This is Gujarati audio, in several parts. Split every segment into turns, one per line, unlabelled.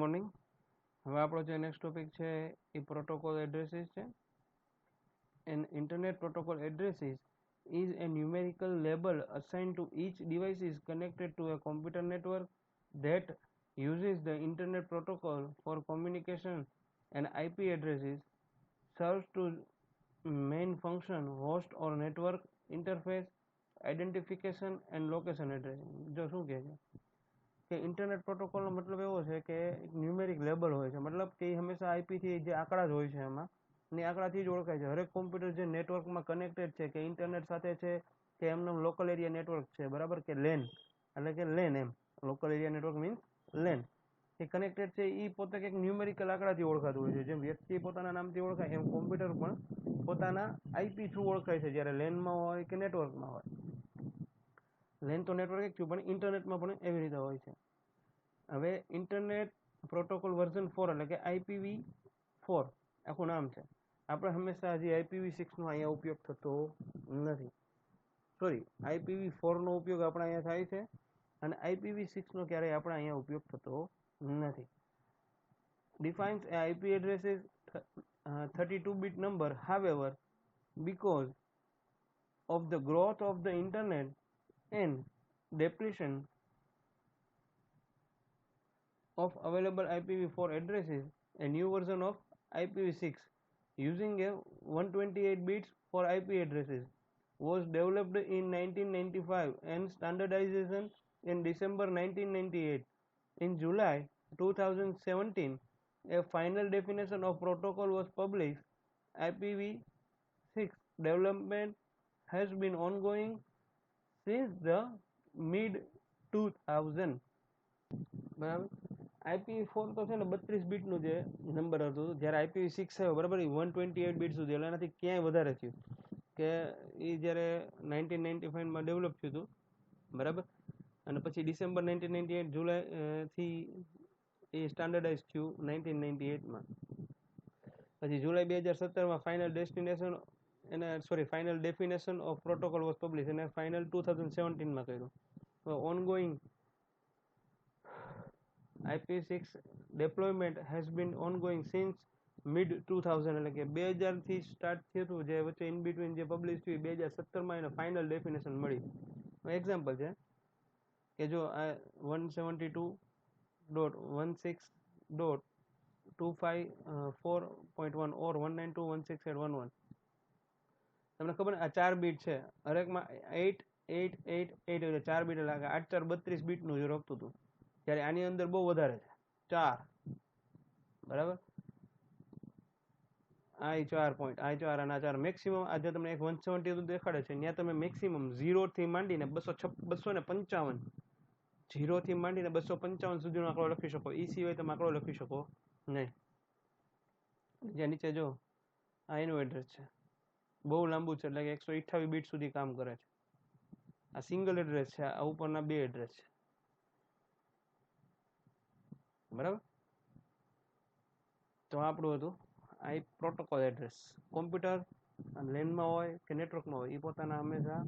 મોર્નિંગ. હવે આપણો જે નેક્સ્ટ ટોપિક છે એ પ્રોટોકોલ એડ્રેસીસ છે. An internet protocol addresses is a numerical label assigned to each device is connected to a computer network that uses the internet protocol for communication, and IP addresses serves to main function host or network interface identification and location addressing. જો શું કહે છે કે ઇન્ટરનેટ પ્રોટોકોલનો મતલબ એવો છે કે એક ન્યુમેરિક લેબલ હોય છે, મતલબ કે હંમેશા આઈપીથી જે આંકડા જ હોય છે એમાં ને આંકડાથી જ ઓળખાય છે. હરેક કોમ્પ્યુટર જે નેટવર્કમાં કનેક્ટેડ છે કે ઇન્ટરનેટ સાથે છે કે એમનું લોકલ એરિયા નેટવર્ક છે, બરાબર, કે લેન એટલે કે લેન, એમ local area network means LAN, એ કનેક્ટેડ છે. એ પોતે કંઈક ન્યુમેરિકલ આંકડાથી ઓળખાતું હોય છે. જેમ વ્યક્તિ પોતાના નામથી ઓળખાય એમ કોમ્પ્યુટર પણ પોતાના આઈપી થ્રુ ઓળખાય છે જ્યારે લેનમાં હોય કે નેટવર્કમાં હોય. લેન તો નેટવર્ક એક થયું, પણ ઇન્ટરનેટમાં પણ એવી રીતે હોય છે. હવે ઇન્ટરનેટ પ્રોટોકોલ વર્ઝન 4 એટલે કે IPv4 આખું નામ છે. આપણે હંમેશા હજી IPv6 નો અહીંયા ઉપયોગ થતો નથી. સોરી, IPv4 નો ઉપયોગ આપણે અહીંયા થાય છે અને IPv6 નો ક્યારેય આપણે અહીંયા ઉપયોગ થતો નથી. Defines a IP address is 32-bit number. However, because of the growth of the internet and depletion of available IPv4 addresses, a new version of IPv6 using a 128 bits for IP addresses was developed in 1995 and standardization in December 1998. In July 2017, a final definition of protocol was published. IPv6 development has been ongoing since the mid 2000. બરાબર. IPv4 તો છે ને 32 બીટનું જે નંબર હતું, જ્યારે IPv6 આવ્યો, બરાબર, એ 128 બીટ સુધી, એટલે એનાથી ક્યાંય વધારે થયું કે એ જ્યારે 1995માં ડેવલપ થયું હતું, બરાબર, અને પછી ડિસેમ્બર 1998 જુલાઈથી એ સ્ટાન્ડર્ડાઇઝ થયું 1998માં. પછી જુલાઈ 2017માં final definition of protocol was publish, અને ફાઇનલ 2017માં કર્યું. Ongoing IPv6 deployment has been ongoing since mid 2000, એટલે કે 2000 થી સ્ટાર્ટ થયું હતું, જે વચ્ચે ઇન બિટવીન જે પબ્લિશ થયું 2017માં એને ફાઇનલ ડેફિનેશન મળી. એક્ઝામ્પલ છે કે જો આ 172.168.254.1 ઓર 192.168.11, તમને ખબર ને આ 4 બીટ છે, હરેકમાં 8 એટલે 4 બીટ, એટલે 8 4 32 બીટનું જે રખતું હતું, ત્યારે આની અંદર બહુ વધારે છે 4, બરાબર. I4 પોઈન્ટ, I4 અને 4 મેક્સિમમ. આજે તમને એક 170 દેખાડે છે, ત્યાં તમે મેક્સિમમ 0 થી માંડીને 255, 0 થી માંડીને 255 સુધીનો આંકડો લખી શકો. એ સિવાય તમે આંકડો લખી શકો નહીં. જ્યાં નીચે જો આ એનું એડ્રેસ છે, બહુ લાંબુ છે, એટલે કે 128 બીટ સુધી કામ કરે છે. આ સિંગલ એડ્રેસ છે, આ ઉપરના 2 એડ્રેસ છે, બરાબર. તો આપણું હતું આ પ્રોટોકોલ એડ્રેસ. કોમ્પ્યુટર લેનમાં હોય કે નેટવર્કમાં હોય, એ પોતાના હંમેશા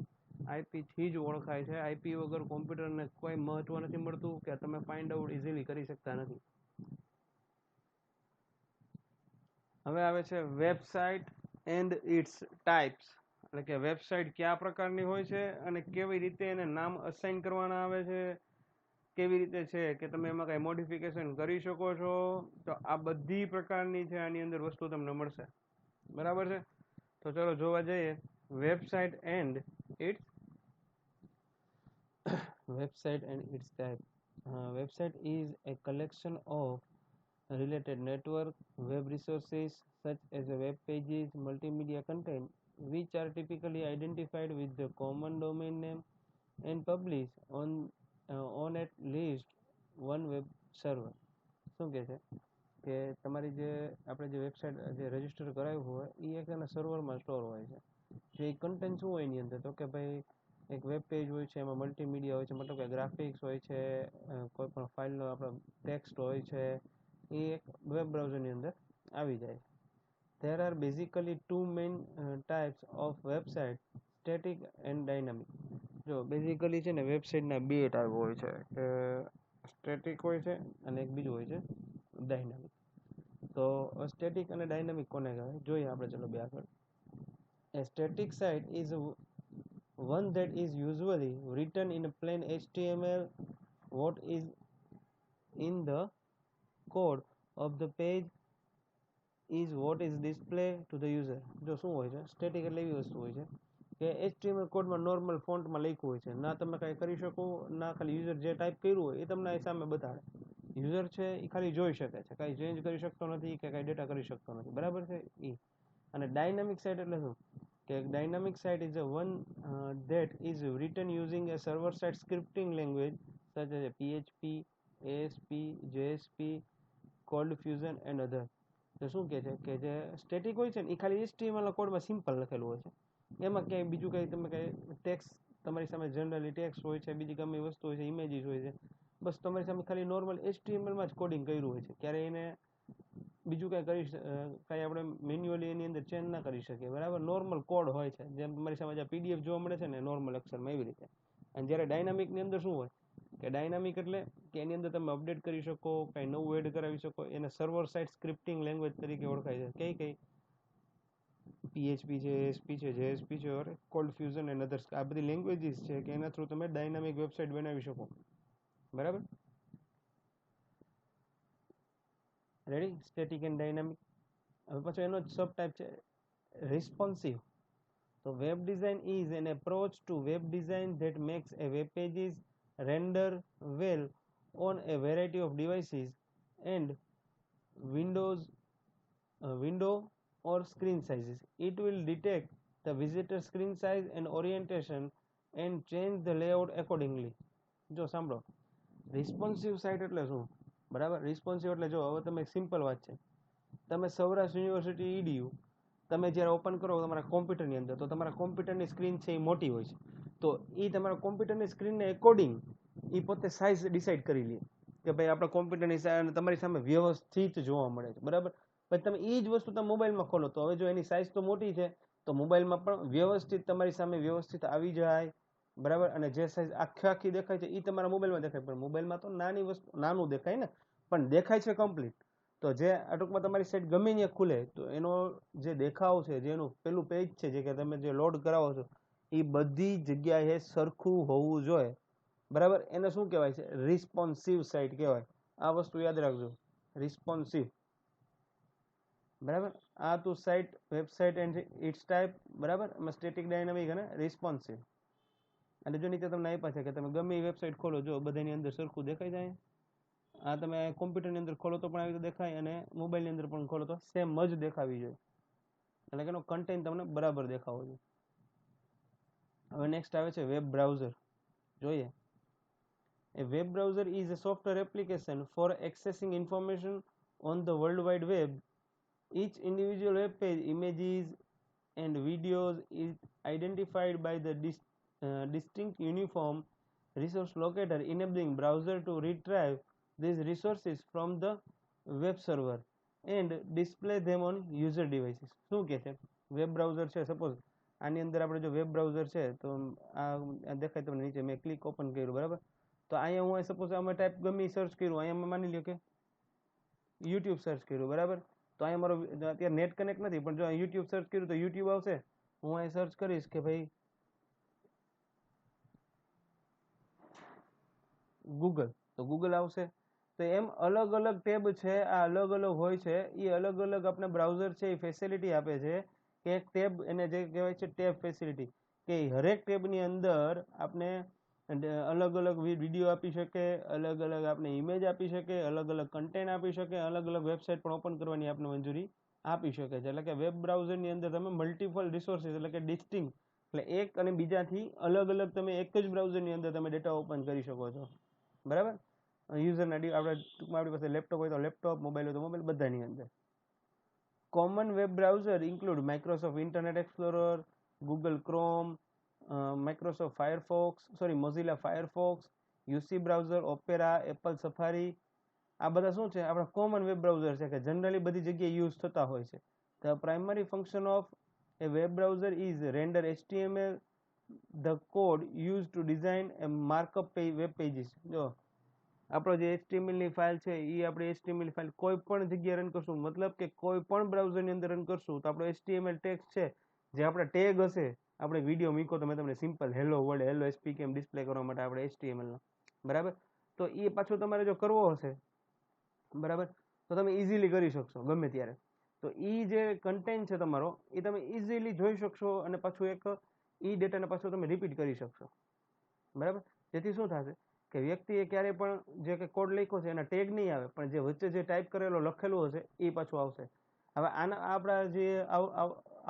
આઈપીથી જ ઓળખાય છે. આઈપી વગર કોમ્પ્યુટરને કોઈ મહત્વ નથી મળતું કે તમે ફાઇન્ડ આઉટ ઇઝીલી કરી શકતા નથી. હવે આવે છે વેબસાઇટ એન્ડ ઇટ્સ ટાઈપ્સ, એટલે કે વેબસાઇટ કયા પ્રકારની હોય છે અને કેવી રીતે એને નામ અસાઇન કરવાના આવે છે, કેવી રીતે છે કે તમે એમાં કઈ મોડિફિકેશન કરી શકો છો. તો આ બધી પ્રકારની છે આની અંદર વસ્તુ તમને મળશે, બરાબર છે. તો ચલો જોવા જઈએ. Website and its type. Website is a collection of related network web resources such as web pages, multimedia content, which are typically identified with the common domain name and published on at least one web server. શું કહે છે કે તમારી જે આપણે જે વેબસાઇટ જે રજીસ્ટર કરાવ્યું હોય એ એક એના સર્વરમાં સ્ટોર હોય છે. જે કન્ટેન્ટ શું હોય એની અંદર, તો કે ભાઈ એક વેબ પેજ હોય છે, એમાં મલ્ટીમીડિયા હોય છે, મતલબ કે ગ્રાફિક્સ હોય છે, કોઈ પણ ફાઇલનો આપણો ટેક્સ્ટ હોય છે, એ એક વેબ બ્રાઉઝરની અંદર આવી જાય. There are basically two main types of website, static and dynamic. જો બેઝિકલી છે ને વેબસાઇટના 2 ટાઈપ હોય છે, કે સ્ટેટિક હોય છે અને એક બીજું હોય છે ડાયનામિક. તો સ્ટેટિક અને ડાયનામિક કોને કહેવાય જોઈએ આપણે. ચલો બે આગળ. A static site is one that is usually written in a plain HTML. What is in the code of the page is what is displayed to the user. જો શું હોય છે સ્ટેટિક એટલે એવી વસ્તુ હોય છે કે HTML કોડમાં નોર્મલ ફોન્ટમાં લખ્યું હોય છે, ના તમે કાંઈ કરી શકો, ના ખાલી યુઝર જે ટાઈપ કર્યું હોય એ તમને સામે બતાડે. યુઝર છે એ ખાલી જોઈ શકે છે, કાંઈ ચેન્જ કરી શકતો નથી કે કાંઈ ડેટા કરી શકતો નથી, બરાબર છે એ. અને ડાયનામિક સાઇટ એટલે શું કે dynamic site is a one that is written using a server side scripting language such as PHP, ASP, JSP, Cold Fusion and other. તો શું કહે છે કે જે સ્ટેટિક હોય છે ને એ ખાલી HTML કોડમાં સિમ્પલ લખેલું હોય છે, એમાં ક્યાંય બીજું કંઈ તમે કાંઈ ટેક્સ તમારી સામે જનરલી ટેક્સ હોય છે, બીજી ગમે વસ્તુ હોય છે, ઇમેજીસ હોય છે, બસ તમારી સામે ખાલી નોર્મલ HTMLમાં જ કોડિંગ કર્યું હોય છે. ક્યારે એને બીજું કાંઈ કાંઈ આપણે મેન્યુઅલી એની અંદર ચેન્જ ના કરી શકીએ, બરાબર. નોર્મલ કોડ હોય છે, જેમ તમારી સામે જે PDF જોવા મળે છે ને નોર્મલ અક્ષરમાં, એવી રીતે. અને જ્યારે ડાયનામિકની અંદર શું હોય કે ડાયનામિક એટલે કે એની અંદર તમે અપડેટ કરી શકો, કાંઈ નવું એડ કરાવી શકો, એને સર્વર સાઇડ સ્ક્રિપ્ટિંગ લેંગ્વેજ તરીકે ઓળખાય છે. કઈ PHP છે, ASP છે, JSP છે, કોલ્ડ ફ્યુઝન એન્ડ અધર્સ, આ બધી લેંગ્વેજીસ છે કે એના થ્રુ તમે ડાયનામિક વેબસાઇટ બનાવી શકો, બરાબર. Ready, static and dynamic. હવે પછી એનો સબ ટાઈપ છે responsive. So web design is an approach to web design that makes a web pages render well on a variety of devices and window or screen sizes. It will detect the visitor screen size and orientation and change the layout accordingly. જો સાંભળો, રિસ્પોન્સિવ સાઇટ એટલે શું, બરાબર. રિસ્પોન્સિવ એટલે જો હવે તમે સિમ્પલ વાત છે, તમે સૌરાષ્ટ્ર યુનિવર્સિટી EDU તમે જ્યારે ઓપન કરો તમારા કોમ્પ્યુટરની અંદર, તો તમારા કોમ્પ્યુટરની સ્ક્રીન છે એ મોટી હોય છે, તો એ તમારા કોમ્પ્યુટરની સ્ક્રીનને એકોર્ડિંગ એ પોતે સાઇઝ ડિસાઇડ કરી લે કે ભાઈ આપણા કોમ્પ્યુટરની સાઇઝ તમારી સામે વ્યવસ્થિત જોવા મળે છે, બરાબર. પછી તમે એ જ વસ્તુ તમે મોબાઈલમાં ખોલો, તો હવે જો એની સાઇઝ તો મોટી છે તો મોબાઈલમાં પણ વ્યવસ્થિત તમારી સામે વ્યવસ્થિત આવી જાય, બરાબર. અને જે સાઇઝ આખી દેખાય છે એ તમારા મોબાઈલમાં દેખાય, પણ મોબાઈલમાં તો નાની વસ્તુ નાનું દેખાય ને, પણ દેખાય છે કમ્પ્લીટ. તો જે આ ટૂંકમાં તમારી સાઇટ ગમે ત્યાં ખુલે તો એનો જે દેખાવ છે, જેનું પેલું પેજ છે, જે કે તમે જે લોડ કરાવો છો એ બધી જગ્યાએ સરખું હોવું જોઈએ, બરાબર. એને શું કહેવાય છે? રિસ્પોન્સિવ સાઇટ કહેવાય. આ વસ્તુ યાદ રાખજો, રિસ્પોન્સિવ, બરાબર. આ તો site website and its type, બરાબર. એમાં સ્ટેટિક, ડાયનામિક અને રિસ્પોન્સિવ. અને જો નીચે તમને આપ્યા છે કે તમે ગમે એ વેબસાઇટ ખોલો, જો બધાની અંદર સરખું દેખાઈ જાય. આ તમે કોમ્પ્યુટરની અંદર ખોલો તો પણ આવી રીતે દેખાય, અને મોબાઈલની અંદર પણ ખોલો તો સેમ જ દેખાવી જોઈએ, એટલે કે એનો કન્ટેન્ટ તમને બરાબર દેખાવો જોઈએ. હવે નેક્સ્ટ આવે છે વેબ બ્રાઉઝર. જોઈએ. A web browser is a software application for accessing information on the World Wide Web. Each individual web page, images and videos is identified by the distinct uniform resource locator, enabling browser to retrieve these resources from the web server and display them on user devices. શું કહે છે? વેબ બ્રાઉઝર છે, સપોઝ આની અંદર આપણે જો વેબ બ્રાઉઝર છે તો આ દેખાય તમને નીચે, મેં ક્લિક ઓપન કર્યું, બરાબર. તો અહીંયા હું સપોઝ આમાં ટાઈપ ગમે સર્ચ કર્યું, અહીંયા માની લ્યો કે યુટ્યુબ સર્ચ કર્યું, બરાબર. તો અહીંયા મારો અત્યારે નેટ કનેક્ટ નથી, પણ જો યુટ્યુબ સર્ચ કર્યું તો યુટ્યુબ આવશે. હું અહીં સર્ચ કરીશ કે ભાઈ ગૂગલ, તો ગૂગલ આવશે. તો એમ અલગ અલગ ટેબ છે, આ અલગ અલગ હોય છે, એ અલગ અલગ આપણે બ્રાઉઝર છે એ ફેસિલિટી આપે છે કે એક ટેબ, એને જે કહેવાય છે ટેબ ફેસિલિટી, કે હરેક ટેબની અંદર આપણે અલગ અલગ વિડીયો આપી શકે, અલગ અલગ આપણે ઇમેજ આપી શકે, અલગ અલગ કન્ટેન્ટ આપી શકે, અલગ અલગ વેબસાઇટ પણ ઓપન કરવાની આપણે મંજૂરી આપી શકે છે. એટલે કે વેબ બ્રાઉઝરની અંદર તમે મલ્ટિપલ રિસોર્સિસ, એટલે કે ડિસ્ટિંક્ટ, એટલે એક અને બીજાથી અલગ અલગ તમે એક જ બ્રાઉઝરની અંદર તમે ડેટા ઓપન કરી શકો છો, બરાબર. યુઝરના આપણે ટૂંકમાં આપણી પાસે લેપટોપ હોય તો લેપટોપ, મોબાઈલ હોય તો મોબાઈલ, બધાની અંદર. Common web browser include Microsoft internet explorer, Google chrome, Microsoft Firefox, Mozilla Firefox, UC browser, opera, Apple safari. આ બધા શું છે? આપણા કોમન વેબ બ્રાઉઝર છે કે જનરલી બધી જગ્યાએ યુઝ થતા હોય છે. The primary function of A web browser is render HTML the code used to design a markup web pages. જો આપણો જે HTML ની ફાઇલ છે એ આપણે HTML ફાઇલ કોઈ પણ જગ્યાએ રન કરશું, મતલબ કે કોઈ પણ બ્રાઉઝરની અંદર રન કરશું તો આપણો HTML ટેક્સ્ટ છે, જે આપણા ટેગ હશે, આપણે વિડીયો મૂકો તો મેં તમને સિમ્પલ હેલો વર્ડ હેલો એસપીકે એમ ડિસ્પ્લે કરવા માટે આપણે HTML નો, બરાબર. તો એ પાછું તમારે જો કરવો હશે, બરાબર, તો તમે ઇઝીલી કરી શકશો ગમે ત્યારે. તો એ જે કન્ટેન્ટ છે તમારો એ તમે ઇઝીલી જોઈ શકશો અને પાછું એક એ ડેટાને પાછું તમે રિપીટ કરી શકશો, બરાબર. જેથી શું થશે કે વ્યક્તિએ ક્યારેય પણ જે કે કોડ લખ્યો છે એના ટેગ નહીં આવે, પણ જે વચ્ચે જે ટાઈપ કરેલો લખેલું હશે એ પાછું આવશે. હવે આના આપણા જે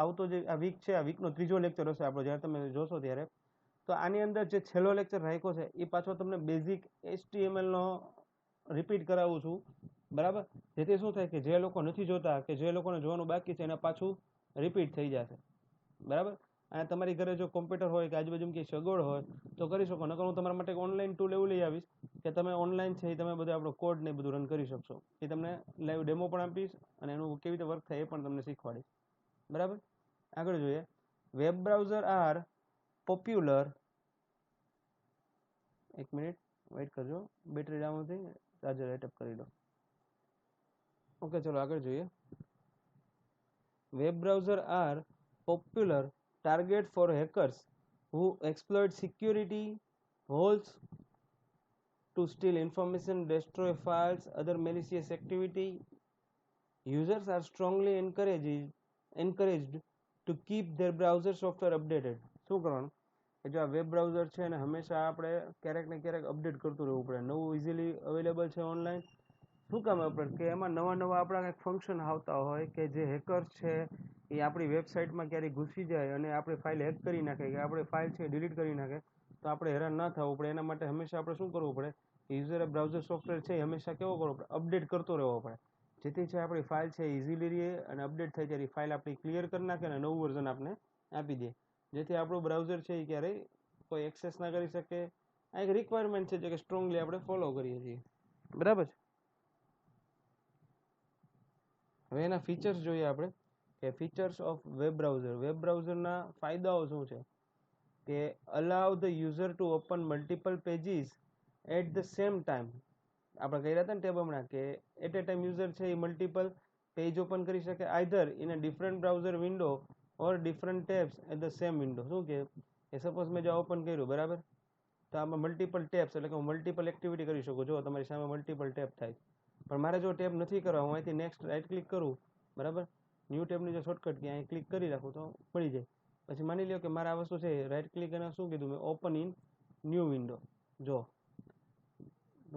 આવતો જે આ વીક છે, આ વીકનો 3જો લેક્ચર હશે આપણો, જ્યારે તમે જોશો ત્યારે, તો આની અંદર જે છેલ્લો લેક્ચર રાખ્યો છે એ પાછો તમને બેઝિક HTML નો રિપીટ કરાવું છું, બરાબર. જેથી શું થાય કે જે લોકો નથી જોતા કે જે લોકોને જોવાનું બાકી છે એને પાછું રિપીટ થઈ જશે, બરાબર. અને તમારી ઘરે જો કોમ્પ્યુટર હોય કે આજુબાજુ કે સગવડ હોય તો કરી શકો, નકર હું તમારા માટે ઓનલાઈન ટૂલ એવું લઈ આવીશ કે તમે ઓનલાઈન છે એ તમે બધું આપણો કોડ ને બધું રન કરી શકશો. એ તમને લાઈવ ડેમો પણ આપીશ અને એનું કેવી રીતે વર્ક થાય એ પણ તમને શીખવાડીશ, બરાબર. આગળ જોઈએ. વેબ બ્રાઉઝર આર પોપ્યુલર, એક મિનિટ વેઇટ કરજો, બેટરી ડાઉન થઈ, ચાર્જર લાઇટ કરી દો. ઓકે, ચલો આગળ જોઈએ. Web browsers are popular target for hackers who exploit security holes to steal information, destroy files, other malicious activity. Users are strongly encouraged to keep their browser software updated. શું કરવાનું કે જો આ વેબ બ્રાઉઝર છે ને હંમેશા આપણે ક્યારેક ને ક્યારેક અપડેટ કરતું રહેવું પડે, નવું ઇઝીલી અવેલેબલ છે ઓનલાઈન. શું કામ અપડેટ કે એમાં નવા નવા આપણા કંઈક ફંક્શન આવતા હોય કે જે હેકર્સ છે એ આપણી વેબસાઇટમાં ક્યારેય ઘૂસી જાય અને આપણી ફાઇલ હેક કરી નાખે કે આપણી ફાઇલ છે ડિલીટ કરી નાખે, તો આપણે હેરાન ના થવું પડે. એના માટે હંમેશા આપણે શું કરવું પડે કે યુઝરે બ્રાઉઝર સોફ્ટવેર છે એ હંમેશા કેવો કરવો પડે, અપડેટ કરતો રહેવો પડે, જેથી છે આપણી ફાઇલ છે ઇઝીલી રહે અને અપડેટ થઈ ત્યારે ફાઇલ આપણી ક્લિયર કરી નાખે અને નવું વર્ઝન આપણે આપી દે, જેથી આપણું બ્રાઉઝર છે એ ક્યારેય કોઈ એક્સેસ ના કરી શકે. આ એક રિક્વાયરમેન્ટ છે જે કે સ્ટ્રોંગલી આપણે ફોલો કરીએ છીએ, બરાબર. હવે એના ફીચર્સ જોઈએ આપણે કે features of web browser. Web બ્રાઉઝરના ફાયદાઓ શું છે કે allow the user to open multiple pages at the same time. આપણે કહી રહ્યા હતા ને ટેબ હમણાં કે એટ એ ટાઈમ યુઝર છે એ મલ્ટિપલ પેજ ઓપન કરી શકે, either in a different browser window or different tabs at the same window. શું કે સપોઝ મેં જો ઓપન કર્યું, બરાબર, તો આમાં મલ્ટિપલ ટેબ્સ એટલે કે હું મલ્ટિપલ એક્ટિવિટી કરી શકું. જો તમારી સામે મલ્ટિપલ ટેબ થાય, પણ મારે જો ટેબ નથી કરવા, હું અહીંથી નેક્સ્ટ રાઈટ ક્લિક કરું, બરાબર, ન્યૂ ટેબની જે શોર્ટકટ કે અહીં ક્લિક કરી રાખું તો મળી જાય. પછી માની લો કે મારે આ વસ્તુ છે રાઈટ ક્લિક અને શું કીધું મેં, ઓપન ઇન ન્યૂ વિન્ડો. જો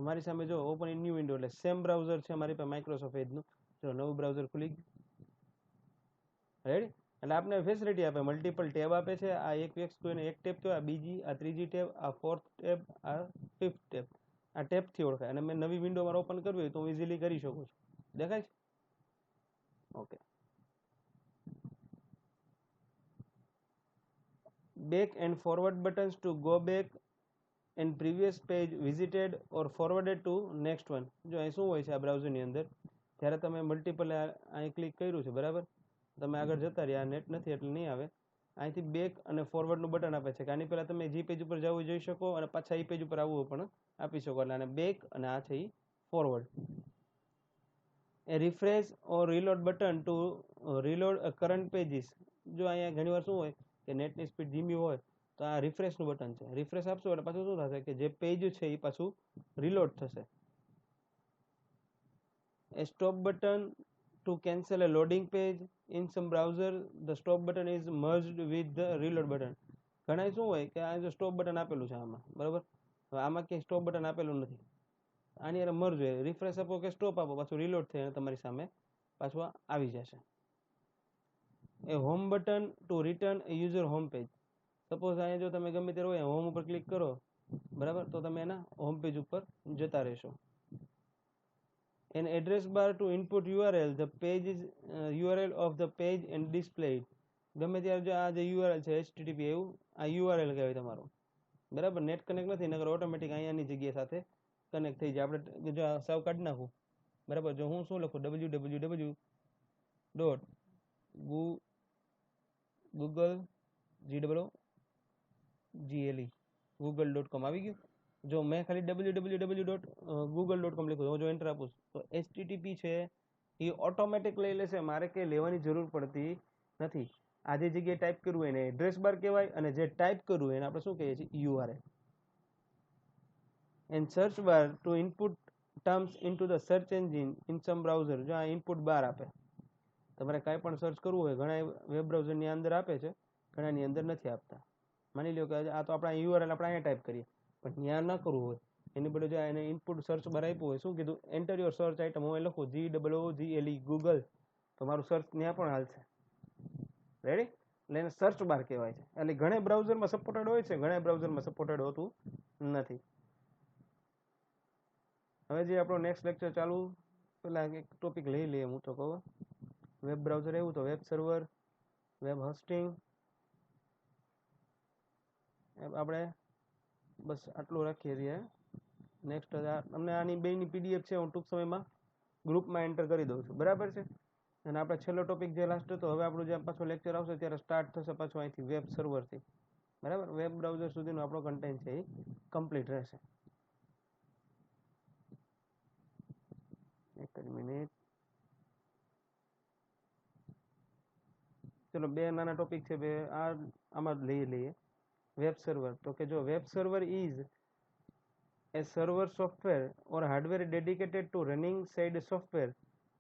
મારી સામે જો ઓપન ઇન ન્યૂ વિન્ડો એટલે સેમ બ્રાઉઝર છે મારી પાસે માઇક્રોસોફ્ટ એજનું. જો નવું બ્રાઉઝર ખુલી ગયું, રેડી. એટલે આપણે ફેસિલિટી આપે, મલ્ટિપલ ટેબ આપે છે. આ એક વસ્તુ એને એક ટેબ કહેવાય, બીજી આ ત્રીજી ટેબ, આ ફોર્થ ટેબ, આ ફિફ્થ ટેબ, આ ટેબથી ઓળખાય. અને મેં નવી વિન્ડો મારે ઓપન કરવી હોય તો હું ઇઝીલી કરી શકું છું. દેખાય છે? Okay. Back and forward buttons to go back and previous page visited or forwarded to next one. જો અહીં શું હોય છે આ બ્રાઉઝરની અંદર, જ્યારે તમે મલ્ટિપલ અહીં ક્લિક કર્યું છે, બરાબર, તમે આગળ જતા રહ્યા, નેટ નથી એટલે નહીં આવે. અહીંથી બેક અને ફોરવર્ડનું બટન આપે છે કે આની પહેલાં તમે જે પેજ ઉપર જવું જોઈ શકો અને પાછા એ પેજ ઉપર આવવું પણ આપી શકો. એટલે આને બેક અને આ છે એ forward. A refresh or reload button to reload current pages. જો અહીંયા ઘણીવાર શું હોય કે નેટની સ્પીડ ધીમી હોય તો આ રિફ્રેશનું બટન છે, રિફ્રેશ આપશો એટલે પાછું શું થશે કે જે પેજ છે એ પાછું રીલોડ થશે. A stop button to cancel a loading page. In some browser the stop button is merged with the reload button. ઘણા શું હોય કે આ જો સ્ટોપ બટન આપેલું છે આમાં, બરાબર, હવે આમાં ક્યાંય સ્ટોપ બટન આપેલું નથી, આની અંદર મર્જ હોય, રિફ્રેશ આપો કે સ્ટોપ આપો, પાછું રીલોડ થઈ અને તમારી સામે પાછું આવી જશે. A home button to return a user home page. Suppose અહીંયા જો તમે ગમે ત્યારે હોય હોમ ઉપર ક્લિક કરો, બરાબર, તો તમે એના હોમ પેજ ઉપર જતા રહેશો. An address bar to input URL. The page is URL of the page and displayed. ગમે ત્યારે જો આ જે URL છે HTTP એવું આ URL કહેવાય તમારું, બરાબર. નેટ કનેક્ટ નથી નકર ઓટોમેટિક અહીંયાની જગ્યા સાથે કનેક્ટ થઈ જાય. આપણે જો સાવ કાઢી નાખું, બરાબર, જો હું શું લખું www.google.com આવી ગયું. જો મેં ખાલી www.google.com લખ્યું જો એન્ટર આપું તો HTTP છે એ ઓટોમેટિક લઈ લેશે, મારે કંઈ લેવાની જરૂર પડતી નથી. આ જે જગ્યાએ ટાઈપ કરવું એને એડ્રેસ બાર કહેવાય, અને જે ટાઈપ કરવું એને આપણે શું કહીએ છીએ URL. And search bar to input terms into the search engine in some browser. જો આ ઇનપુટ બાર આપે, તમારે કાંઈ પણ સર્ચ કરવું હોય, ઘણા વેબ બ્રાઉઝરની અંદર આપે છે, ઘણાની અંદર નથી આપતા. માની લો કે આ તો આપણે URL આપણે અહીંયા ટાઈપ કરીએ, પણ ત્યાં ન કરવું હોય એની બદલે જો એને ઇનપુટ સર્ચ બાર આપ્યું હોય, શું કીધું, એન્ટર યોર સર્ચ આઇટમ. હું એ લખું GOOGLE ગૂગલ, તો મારું સર્ચ ત્યાં પણ હાલશે. રેડી? એટલે એને સર્ચ બાર કહેવાય છે. એટલે ઘણા બ્રાઉઝરમાં સપોર્ટેડ હોય છે, ઘણા બ્રાઉઝરમાં સપોર્ટેડ હોતું નથી. હવે જે આપણો નેક્સ્ટ લેક્ચર ચાલુ પેલા એક ટોપિક લઈ લઈએ. હું તો કહું વેબ બ્રાઉઝર એવું તો વેબ સર્વર, વેબ હોસ્ટિંગ, આપણે બસ આટલું રાખીએ છીએ. નેક્સ્ટ તમને આની બેની PDF છે, હું ટૂંક સમયમાં ગ્રુપમાં એન્ટર કરી દઉં છું, બરાબર છે. અને આપણે છેલ્લો ટોપિક જે લાસ્ટ હતો, હવે આપણું જે પાછો લેક્ચર આવશે ત્યારે સ્ટાર્ટ થશે પાછું અહીંથી વેબ સર્વરથી, બરાબર. વેબ બ્રાઉઝર સુધીનો આપણો કન્ટેન્ટ છે એ કમ્પ્લીટ રહેશે. એક જ મિનિટ, ચલો બે નાના ટોપિક છે, બે આમાં લઈ લઈએ. વેબ સર્વર, તો કે જો web server is a server software or hardware dedicated to running said software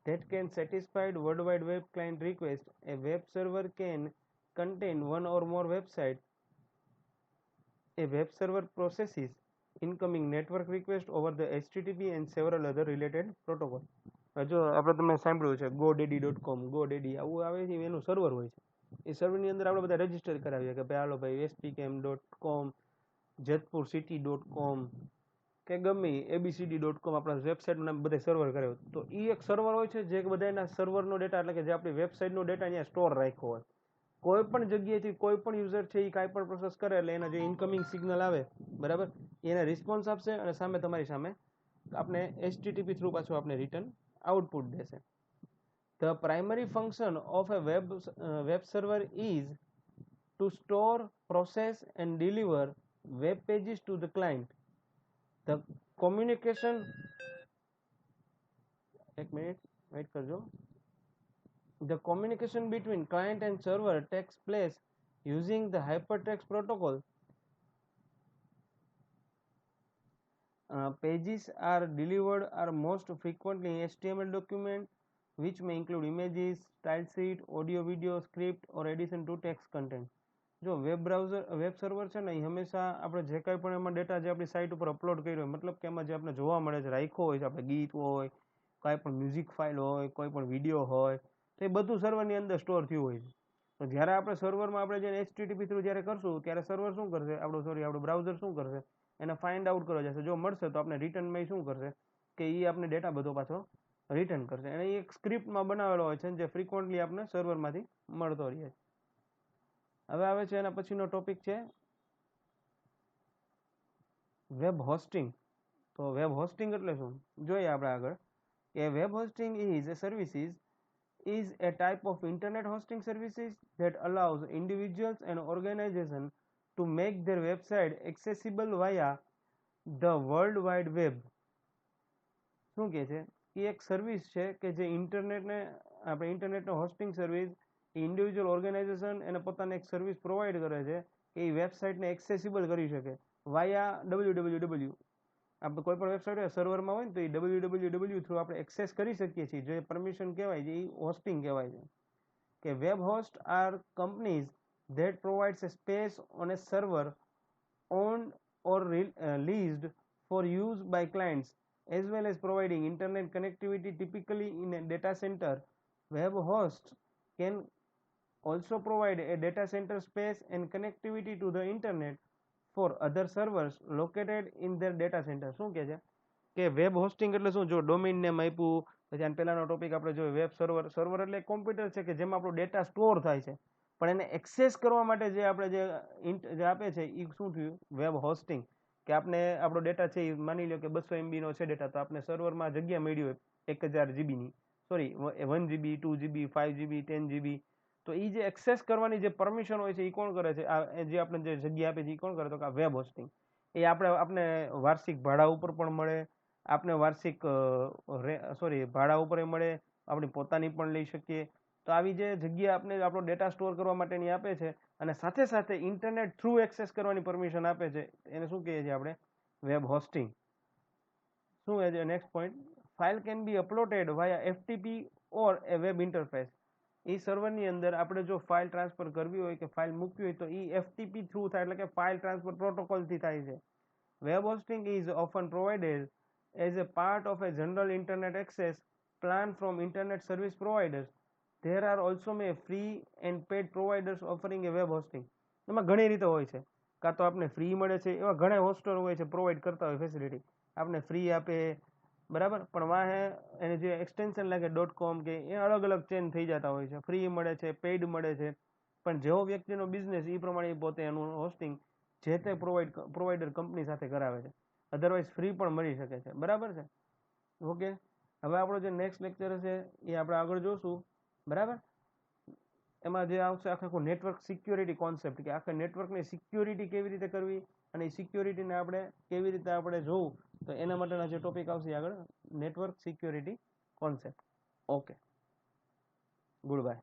that can satisfy worldwide web client request. A web server can contain one or more websites. A web server processes incoming network request over the HTTP and several other related protocols. જો આપણે તમે સાંભળ્યું છે GoDaddy.com, GoDaddy આવું આવે છે, એનું સર્વર હોય છે. એ સર્વરની અંદર આપણે બધા રજીસ્ટર કરાવીએ કે ભાઈ હાલો ભાઈ spcam.com, jodhpurcity.com કે ગમે abcd.com આપણા વેબસાઇટનું નામ બધા સર્વર કરે. તો એ એક સર્વર હોય છે જે બધાના સર્વરનો ડેટા, એટલે કે જે આપણી વેબસાઇટનો ડેટા અહીંયા સ્ટોર રાખ્યો હોય. કોઈ પણ જગ્યાએથી કોઈ પણ યુઝર છે એ કાંઈ પણ પ્રોસેસ કરે એટલે એના જે ઇનકમિંગ સિગ્નલ આવે, બરાબર, એને રિસ્પોન્સ આપશે અને સામે તમારી સામે આપણે HTTP થ્રુ પાછું આપણે રિટર્ન આઉટપુટ દેશે. The primary function of a web server is to store, process and deliver web pages to the client. The communication, एक मिनट वेट करजो. The communication between client and server takes place using the hypertext protocol. Pages are delivered are most frequently HTML document which may include images, style sheet, audio, video, script or addition to text content. જો વેબ સર્વર છે ને એ હંમેશા આપણે જે કાંઈ પણ એમાં ડેટા જે આપણી સાઇટ ઉપર અપલોડ કર્યો હોય, મતલબ કે એમાં જે આપણે જોવા મળે છે, રાખ્યો હોય છે, આપણે ગીત હોય, કાંઈ પણ મ્યુઝિક ફાઇલ હોય, કોઈ પણ વિડીયો હોય, તો એ બધું સર્વરની અંદર સ્ટોર થયું હોય છે. તો જ્યારે આપણે સર્વરમાં આપણે જે HTTP થ્રુ જ્યારે કરશું ત્યારે સર્વર શું કરશે, આપણું બ્રાઉઝર શું કરશે, એને ફાઇન્ડ આઉટ કરવા જશે. જો મળશે તો આપણે રિટર્નમાં શું કરશે કે એ આપણે ડેટા બધો પાછો રિટર્ન કરશે. એને એક સ્ક્રિપ્ટમાં બનાવેલો હોય છે જે ફ્રિકવન્ટલી આપણે સર્વરમાંથી મળતો રહે છે. હવે આવે છે એના પછીનો ટોપિક છે વેબ હોસ્ટિંગ. તો વેબ હોસ્ટિંગ એટલે શું જોઈએ આપણે આગળ, કે web hosting is A services is a type of internet hosting services that allows individuals and organizations to make their website accessible via the world wide web. શું કહે છે એ એક સર્વિસ છે કે જે ઇન્ટરનેટને આપણે ઇન્ટરનેટનો હોસ્ટિંગ સર્વિસ ઇન્ડિવિજ્યુઅલ ઓર્ગેનાઇઝેશન એને પોતાને એક સર્વિસ પ્રોવાઈડ કરે છે કે એ વેબસાઇટને એક્સેસિબલ કરી શકે વાયા www. આપણે કોઈ પણ વેબસાઇટ હોય સર્વરમાં હોય ને તો એ www થ્રુ આપણે એક્સેસ કરી શકીએ છીએ. જે પરમિશન કહેવાય છે એ હોસ્ટિંગ કહેવાય છે. કે web host are companies that provides a space on a server owned or leased for use by clients as well as providing internet connectivity typically in a data center. Web hosts can also provide a data center space and connectivity to the internet for other servers located in their data center. શું કહે છે કે વેબ હોસ્ટિંગ એટલે શું, જો ડોમેઇન નેમ આપ્યું, પછી આનો પહેલાનો ટોપિક આપણે જોયો વેબ સર્વર. સર્વર એટલે એક કોમ્પ્યુટર છે કે જેમાં આપણો ડેટા સ્ટોર થાય છે, પણ એને એક્સેસ કરવા માટે જે આપણે જે આપે છે એ શું થયું વેબ હોસ્ટિંગ. કે આપણે આપણો ડેટા છે એ માની લો કે 200 MB નો છે ડેટા, તો આપણે સર્વરમાં જગ્યા મળી હોય 1000 GB ની, sorry 1 GB, 2 GB, 5 GB, 10 GB. તો એ જે એક્સેસ કરવાની જે પરમિશન હોય છે એ કોણ કરે છે, આ જે આપણે જે જગ્યા આપે છે એ કોણ કરે, તો કે વેબ હોસ્ટિંગ. એ આપણે વાર્ષિક ભાડા ઉપર પણ મળે, આપણે વાર્ષિક ભાડા ઉપર મળે, આપણી પોતાની પણ લઈ શકીએ. તો આવી જે જગ્યા આપણે આપણો ડેટા સ્ટોર કરવા માટેની આપે છે અને સાથે સાથે ઇન્ટરનેટ થ્રુ એક્સેસ કરવાની પરમિશન આપે છે, એને શું કહીએ છીએ આપણે? Web hosting. શું છે next point? File can be uploaded via FTP or a web interface. એ સર્વરની અંદર આપણે જો ફાઇલ ટ્રાન્સફર કરવી હોય કે ફાઇલ મૂકવી હોય તો એ એફટીપી થ્રુ થાય, એટલે કે ફાઇલ ટ્રાન્સફર પ્રોટોકોલથી થાય છે. Web hosting is often provided as a part of a general internet access plan from internet service providers. There are also may free and paid providers offering a web hosting. એમાં ઘણી રીતે હોય છે. કાં તો આપણે ફ્રી મળે છે, એવા ઘણા હોસ્ટર હોય છે પ્રોવાઈડ કરતા હોય ફેસિલિટી, આપણે ફ્રી આપે, બરાબર. પણ વાહે એને જે એક્સટેન્શન લાગે .com કે એ અલગ અલગ ચેન્જ થઈ જતા હોય છે. ફ્રી મળે છે, પેઇડ મળે છે, પણ જેવો વ્યક્તિનો બિઝનેસ એ પ્રમાણે પોતે એનું હોસ્ટિંગ જે તે પ્રોવાઈડર કંપની સાથે કરાવે છે. અધરવાઇઝ ફ્રી પણ મળી શકે છે, બરાબર છે. ઓકે, હવે આપણો જે નેક્સ્ટ લેક્ચર હશે એ આપણે આગળ જોશું, બરાબર. એમાં જે આવશે આખું નેટવર્ક સિક્યોરિટી કોન્સેપ્ટ, કે આખા નેટવર્કની સિક્યોરિટી કેવી રીતે કરવી અને એ સિક્યોરિટીને આપણે કેવી રીતે આપણે જોવું, તો એના માટેના જે ટોપિક આવશે આગળ, network security concept. Okay, good bye.